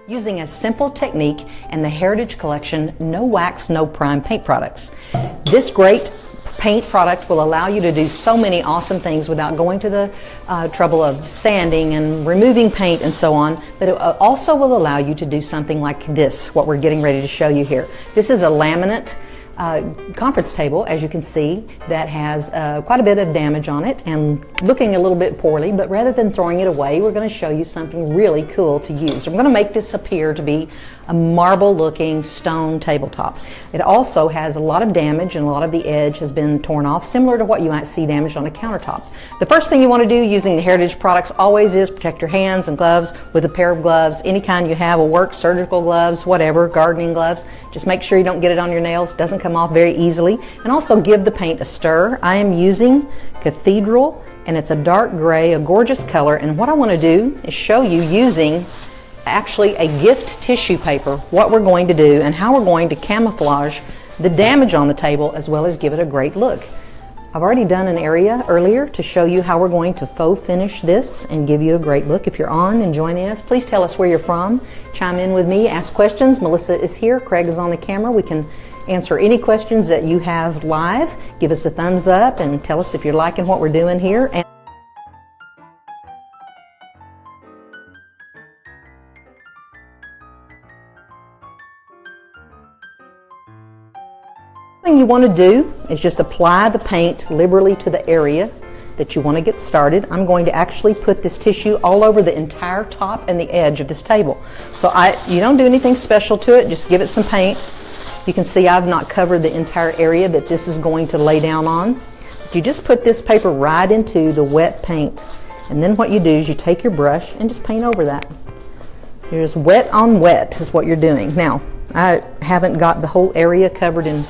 using a simple technique and the Heritage Collection No Wax, No Prime paint products. This great paint product will allow you to do so many awesome things without going to the trouble of sanding and removing paint and so on, but it also will allow you to do something like this, what we're getting ready to show you here. This is a laminate conference table, as you can see, that has quite a bit of damage on it and looking a little bit poorly, but rather than throwing it away, we're going to show you something really cool to use. We're going to make this appear to be a marble looking stone tabletop. It also has a lot of damage and a lot of the edge has been torn off, similar to what you might see damaged on a countertop. The first thing you want to do using the Heritage products always is protect your hands and gloves with a pair of gloves, any kind you have will work, surgical gloves, whatever, gardening gloves. Just make sure you don't get it on your nails, it doesn't come off very easily, and also give the paint a stir. I am using Cathedral and it's a dark gray, a gorgeous color, and what I want to do is show you using actually a gift tissue paper what we're going to do and how we're going to camouflage the damage on the table as well as give it a great look. I've already done an area earlier to show you how we're going to faux finish this and give you a great look. If you're on and joining us, please tell us where you're from, chime in with me, ask questions. Melissa is here, Craig is on the camera. We can answer any questions that you have live. Give us a thumbs up and tell us if you're liking what we're doing here. And thing you want to do is just apply the paint liberally to the area that you want to get started. I'm going to actually put this tissue all over the entire top and the edge of this table. So you don't do anything special to it, just give it some paint. You can see I've not covered the entire area that this is going to lay down on. But you just put this paper right into the wet paint. And then what you do is you take your brush and just paint over that. You're just wet on wet is what you're doing. Now, I haven't got the whole area covered in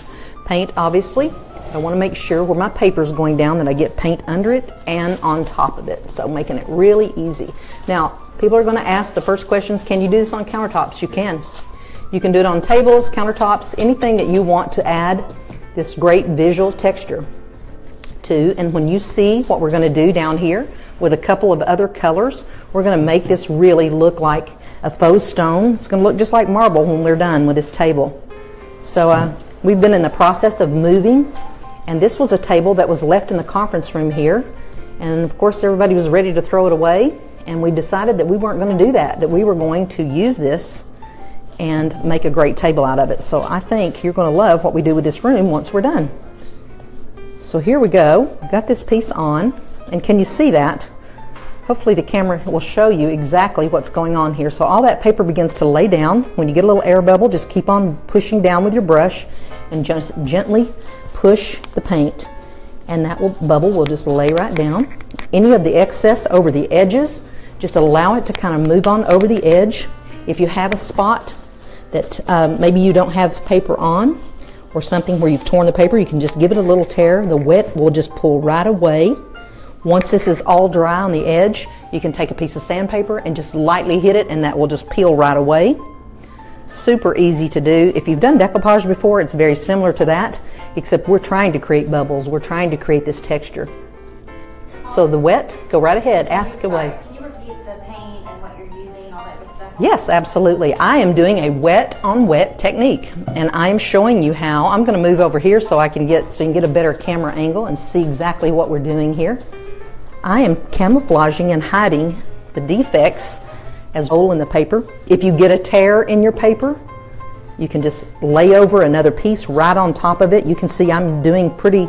paint, obviously. I want to make sure where my paper is going down that I get paint under it and on top of it, so making it really easy. Now, people are going to ask the first questions, can you do this on countertops? You can. You can do it on tables, countertops, anything that you want to add this great visual texture to. And when you see what we're going to do down here with a couple of other colors, we're going to make this really look like a faux stone. It's going to look just like marble when we're done with this table. So we've been in the process of moving, and this was a table that was left in the conference room here, and of course everybody was ready to throw it away, and we decided that we weren't going to do that, that we were going to use this and make a great table out of it. So I think you're going to love what we do with this room once we're done. So here we go. I've got this piece on, and can you see that? Hopefully the camera will show you exactly what's going on here. So all that paper begins to lay down. When you get a little air bubble, just keep on pushing down with your brush and just gently push the paint, and that bubble will just lay right down. Any of the excess over the edges, just allow it to kind of move on over the edge. If you have a spot that maybe you don't have paper on, or something where you've torn the paper, you can just give it a little tear. The wet will just pull right away. Once this is all dry on the edge, you can take a piece of sandpaper and just lightly hit it, and that will just peel right away. Super easy to do. If you've done decoupage before, it's very similar to that, except we're trying to create bubbles. We're trying to create this texture. So the wet, go right ahead, ask away. Can you repeat the paint and what you're using and all that good stuff? Yes, absolutely. I am doing a wet on wet technique, and I am showing you how. I'm going to move over here so you can get a better camera angle and see exactly what we're doing here. I am camouflaging and hiding the defects as a hole in the paper. If you get a tear in your paper, you can just lay over another piece right on top of it. You can see I'm doing pretty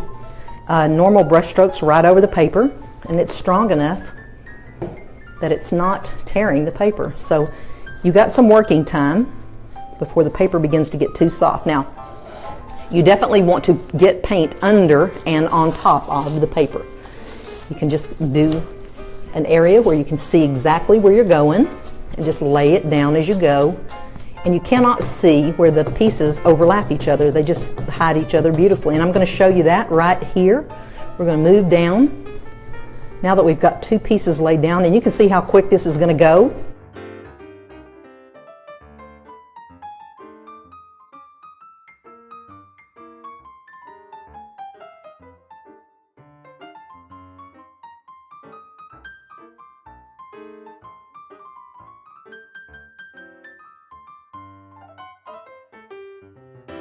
normal brush strokes right over the paper, and it's strong enough that it's not tearing the paper. So you got some working time before the paper begins to get too soft. Now, you definitely want to get paint under and on top of the paper. You can just do an area where you can see exactly where you're going and just lay it down as you go. And you cannot see where the pieces overlap each other. They just hide each other beautifully. And I'm going to show you that right here. We're going to move down now that we've got two pieces laid down, and you can see how quick this is going to go.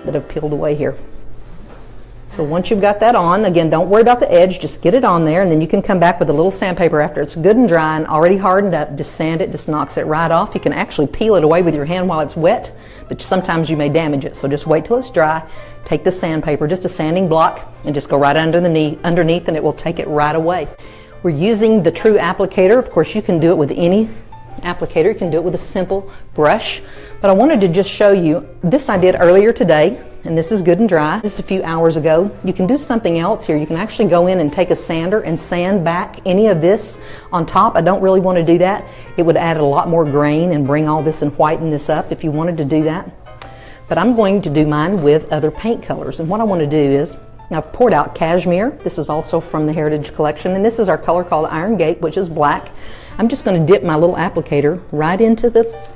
that have peeled away here. So once you've got that on, again, don't worry about the edge, just get it on there, and then you can come back with a little sandpaper after it's good and dry and already hardened up. Just sand it, just knocks it right off. You can actually peel it away with your hand while it's wet, but sometimes you may damage it. So just wait till it's dry, take the sandpaper, just a sanding block, and just go right underneath, and it will take it right away. We're using the True applicator. Of course, you can do it with any applicator. You can do it with a simple brush, but I wanted to just show you, this I did earlier today, and this is good and dry, just a few hours ago. You can do something else here. You can actually go in and take a sander and sand back any of this on top. I don't really want to do that. It would add a lot more grain and bring all this and whiten this up if you wanted to do that. But I'm going to do mine with other paint colors, and what I want to do is, I've poured out cashmere. This is also from the Heritage Collection, and this is our color called Iron Gate, which is black. I'm just going to dip my little applicator right into the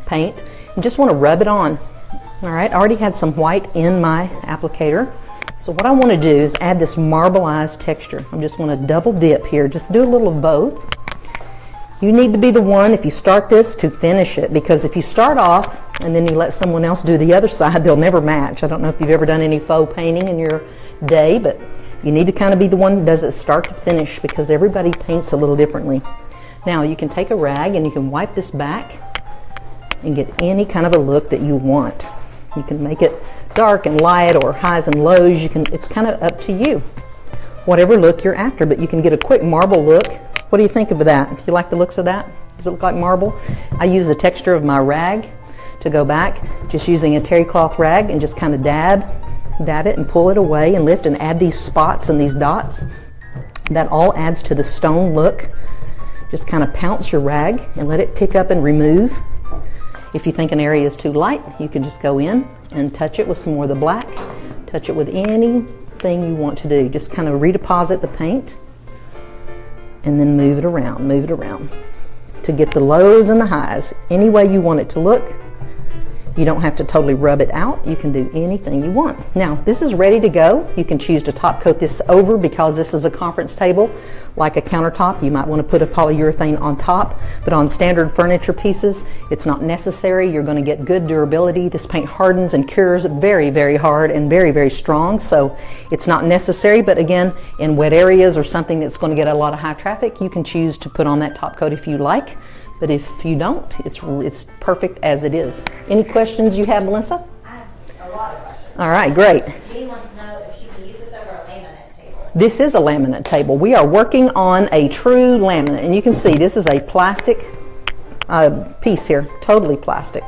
paint and just want to rub it on. All right, I already had some white in my applicator. So what I want to do is add this marbleized texture. I just want to double dip here, just do a little of both. You need to be the one, if you start this, to finish it, because if you start off and then you let someone else do the other side, they'll never match. I don't know if you've ever done any faux painting in your day, but you need to kind of be the one that does it start to finish, because everybody paints a little differently. Now you can take a rag and you can wipe this back and get any kind of a look that you want. You can make it dark and light or highs and lows. It's kind of up to you, whatever look you're after, but you can get a quick marble look. What do you think of that? Do you like the looks of that? Does it look like marble? I use the texture of my rag to go back, just using a terry cloth rag, and just kind of dab it and pull it away and lift and add these spots and these dots. That all adds to the stone look. Just kind of pounce your rag and let it pick up and remove. If you think an area is too light, you can just go in and touch it with some more of the black. Touch it with anything you want to do. Just kind of redeposit the paint and then move it around to get the lows and the highs any way you want it to look. You don't have to totally rub it out. You can do anything you want. Now, this is ready to go. You can choose to top coat this over, because this is a conference table, like a countertop. You might want to put a polyurethane on top, but on standard furniture pieces, it's not necessary. You're going to get good durability. This paint hardens and cures very, very hard and very, very strong, so it's not necessary. But again, in wet areas or something that's going to get a lot of high traffic, you can choose to put on that top coat if you like. But if you don't, it's perfect as it is. Any questions you have, Melissa? I have a lot of questions. All right, great. Dee wants to know if she can use this over a laminate table. This is a laminate table. We are working on a true laminate, and you can see this is a plastic piece here, totally plastic.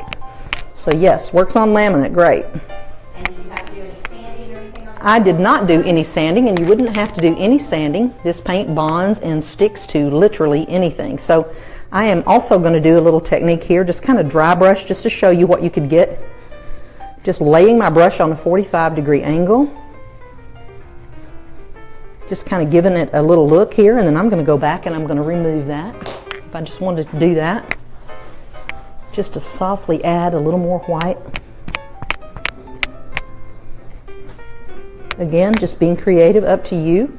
So yes, works on laminate, great. And did you have to do any sanding or anything on that? I did not do any sanding, and you wouldn't have to do any sanding. This paint bonds and sticks to literally anything. So I am also going to do a little technique here, just kind of dry brush, just to show you what you could get. Just laying my brush on a 45-degree angle. Just kind of giving it a little look here, and then I'm going to go back and I'm going to remove that. If I just wanted to do that, just to softly add a little more white. Again, just being creative, up to you.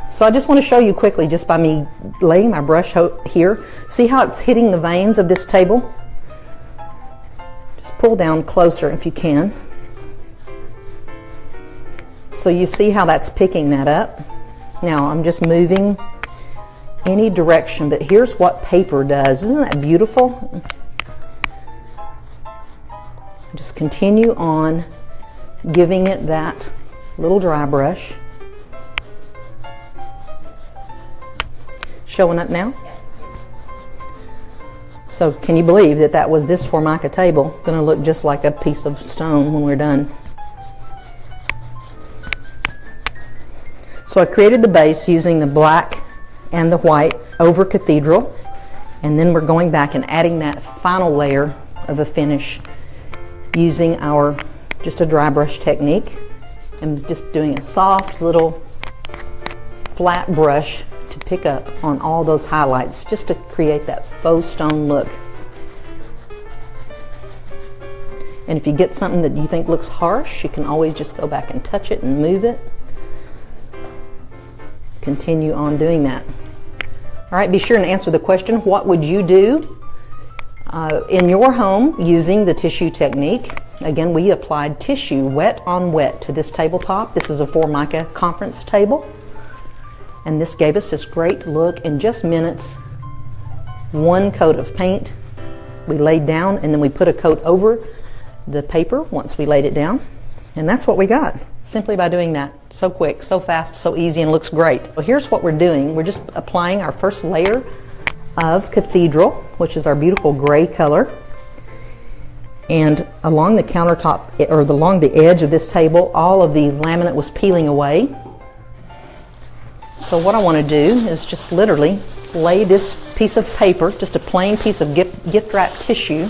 So I just want to show you quickly, just by me laying my brush here, see how it's hitting the veins of this table? Just pull down closer if you can. So you see how that's picking that up? Now I'm just moving any direction, but here's what paper does. Isn't that beautiful? Just continue on giving it that little dry brush. Showing up now? Yeah. So can you believe that that was this Formica table going to look just like a piece of stone when we're done? So I created the base using the black and the white over Cathedral, and then we're going back and adding that final layer of a finish using just a dry brush technique, and just doing a soft little flat brush to pick up on all those highlights, just to create that faux stone look. And if you get something that you think looks harsh, you can always just go back and touch it and move it. Continue on doing that. All right, be sure and answer the question, what would you do in your home using the tissue technique? Again, we applied tissue wet on wet to this tabletop. This is a Formica conference table. And this gave us this great look in just minutes. One coat of paint we laid down, and then we put a coat over the paper once we laid it down. And that's what we got, simply by doing that. So quick, so fast, so easy, and looks great. Well, here's what we're doing. We're just applying our first layer of Cathedral, which is our beautiful gray color. And along the countertop, or along the edge of this table, all of the laminate was peeling away. So what I want to do is just literally lay this piece of paper, just a plain piece of gift wrap tissue,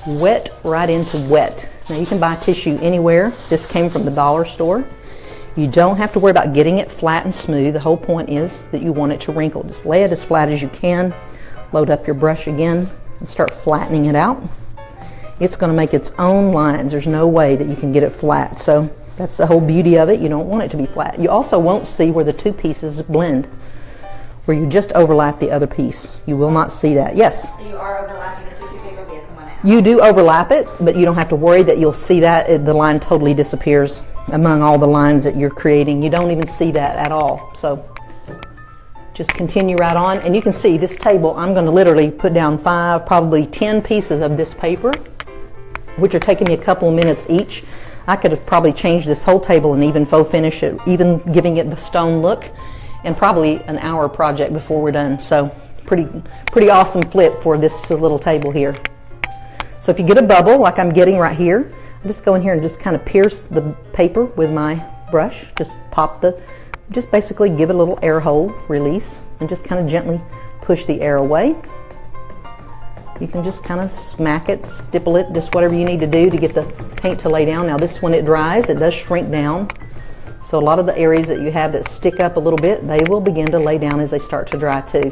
wet right into wet. Now you can buy tissue anywhere. This came from the dollar store. You don't have to worry about getting it flat and smooth. The whole point is that you want it to wrinkle. Just lay it as flat as you can. Load up your brush again and start flattening it out. It's going to make its own lines. There's no way that you can get it flat. So that's the whole beauty of it. You don't want it to be flat. You also won't see where the two pieces blend, where you just overlap the other piece. You will not see that. Yes? So you are overlapping the tissue paper with someone else. You do overlap it, but you don't have to worry that you'll see that. The line totally disappears among all the lines that you're creating. You don't even see that at all. So just continue right on. And you can see this table, I'm going to literally put down 5, probably 10 pieces of this paper, which are taking me a couple of minutes each. I could have probably changed this whole table and even faux finish it, even giving it the stone look, and probably an hour project before we're done. So pretty awesome flip for this little table here. So if you get a bubble like I'm getting right here, I'm just going here and just kind of pierce the paper with my brush. Just just basically give it a little air hole release and just kind of gently push the air away. You can just kind of smack it, stipple it, just whatever you need to do to get the paint to lay down. Now this, when it dries, it does shrink down. So a lot of the areas that you have that stick up a little bit, they will begin to lay down as they start to dry too.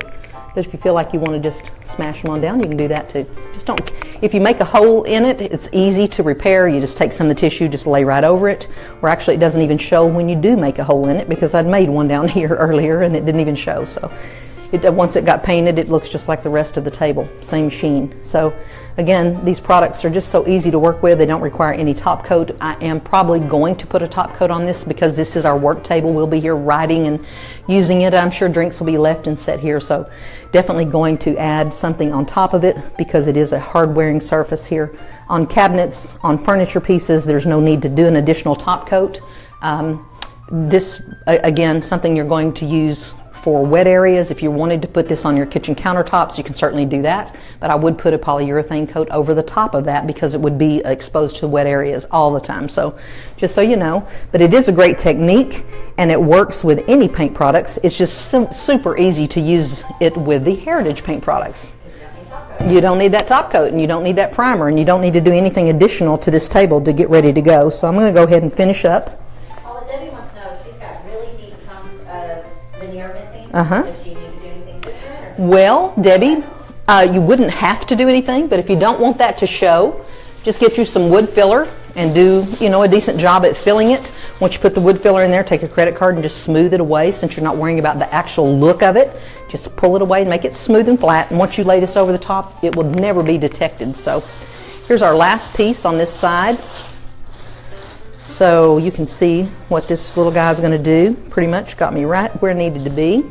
But if you feel like you want to just smash them on down, you can do that too. Just don't, if you make a hole in it, it's easy to repair. You just take some of the tissue, just lay right over it. Or actually it doesn't even show when you do make a hole in it, because I'd made one down here earlier and it didn't even show. So once it got painted, it looks just like the rest of the table, same sheen. So again, these products are just so easy to work with. They don't require any top coat. I am probably going to put a top coat on this because this is our work table. We'll be here writing and using it. I'm sure drinks will be left and set here, so definitely going to add something on top of it because it is a hard wearing surface here. On cabinets, on furniture pieces, there's no need to do an additional top coat. This, again, something you're going to use for wet areas. If you wanted to put this on your kitchen countertops, you can certainly do that, but I would put a polyurethane coat over the top of that because it would be exposed to wet areas all the time. So just so you know, but it is a great technique and it works with any paint products. It's just super easy to use it with the Heritage paint products. You don't need that top coat and you don't need that primer and you don't need to do anything additional to this table to get ready to go. So I'm going to go ahead and finish up. Debbie wants to know, she's got really deep chunks of veneer missing. Does she need to do anything different? Well, Debbie, you wouldn't have to do anything, but if you don't want that to show, just get you some wood filler and do, a decent job at filling it. Once you put the wood filler in there, take a credit card and just smooth it away. Since you're not worrying about the actual look of it, just pull it away and make it smooth and flat. And once you lay this over the top, it will never be detected. So here's our last piece on this side. So you can see what this little guy's going to do. Pretty much got me right where it needed to be.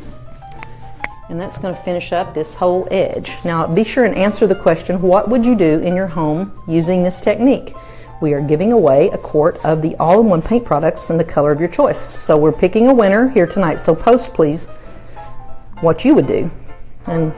And that's going to finish up this whole edge. Now be sure and answer the question, what would you do in your home using this technique? We are giving away a quart of the all-in-one paint products in the color of your choice. So we're picking a winner here tonight. So post please what you would do. And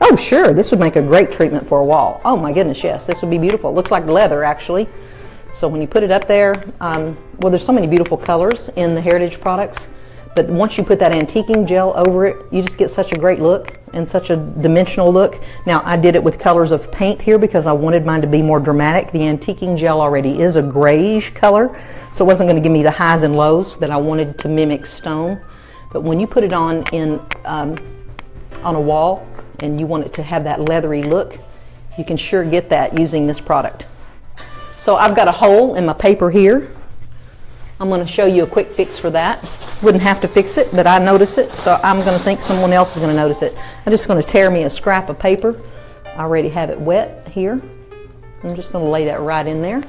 Oh, sure, this would make a great treatment for a wall. Oh my goodness, yes, this would be beautiful. It looks like leather, actually. So when you put it up there, well, there's so many beautiful colors in the Heritage products, but once you put that antiquing gel over it, you just get such a great look and such a dimensional look. Now, I did it with colors of paint here because I wanted mine to be more dramatic. The antiquing gel already is a grayish color, so it wasn't going to give me the highs and lows that I wanted to mimic stone. But when you put it on a wall and you want it to have that leathery look, you can sure get that using this product. So I've got a hole in my paper here. I'm going to show you a quick fix for that. Wouldn't have to fix it, but I notice it, so I'm going to think someone else is going to notice it. I'm just going to tear me a scrap of paper. I already have it wet here. I'm just going to lay that right in there.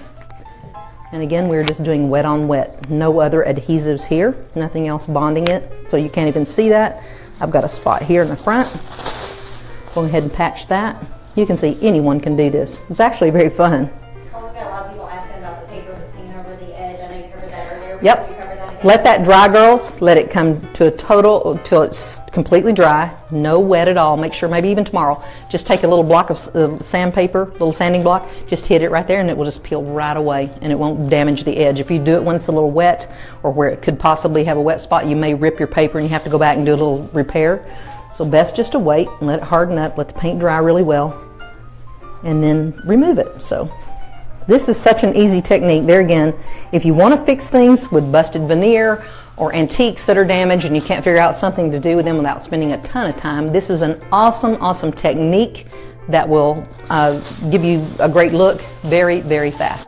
And again, we're just doing wet on wet. No other adhesives here, nothing else bonding it, so you can't even see that. I've got a spot here in the front. Go ahead and patch that. You can see anyone can do this. It's actually very fun. Yep. Let that dry, girls. Let it come to a total, till it's completely dry. No wet at all. Make sure, maybe even tomorrow, just take a little block of sandpaper, little sanding block, just hit it right there and it will just peel right away and it won't damage the edge. If you do it when it's a little wet or where it could possibly have a wet spot, you may rip your paper and you have to go back and do a little repair. So best just to wait and let it harden up, let the paint dry really well, and then remove it. So this is such an easy technique. There again, if you want to fix things with busted veneer or antiques that are damaged and you can't figure out something to do with them without spending a ton of time, this is an awesome, awesome technique that will give you a great look very, very fast.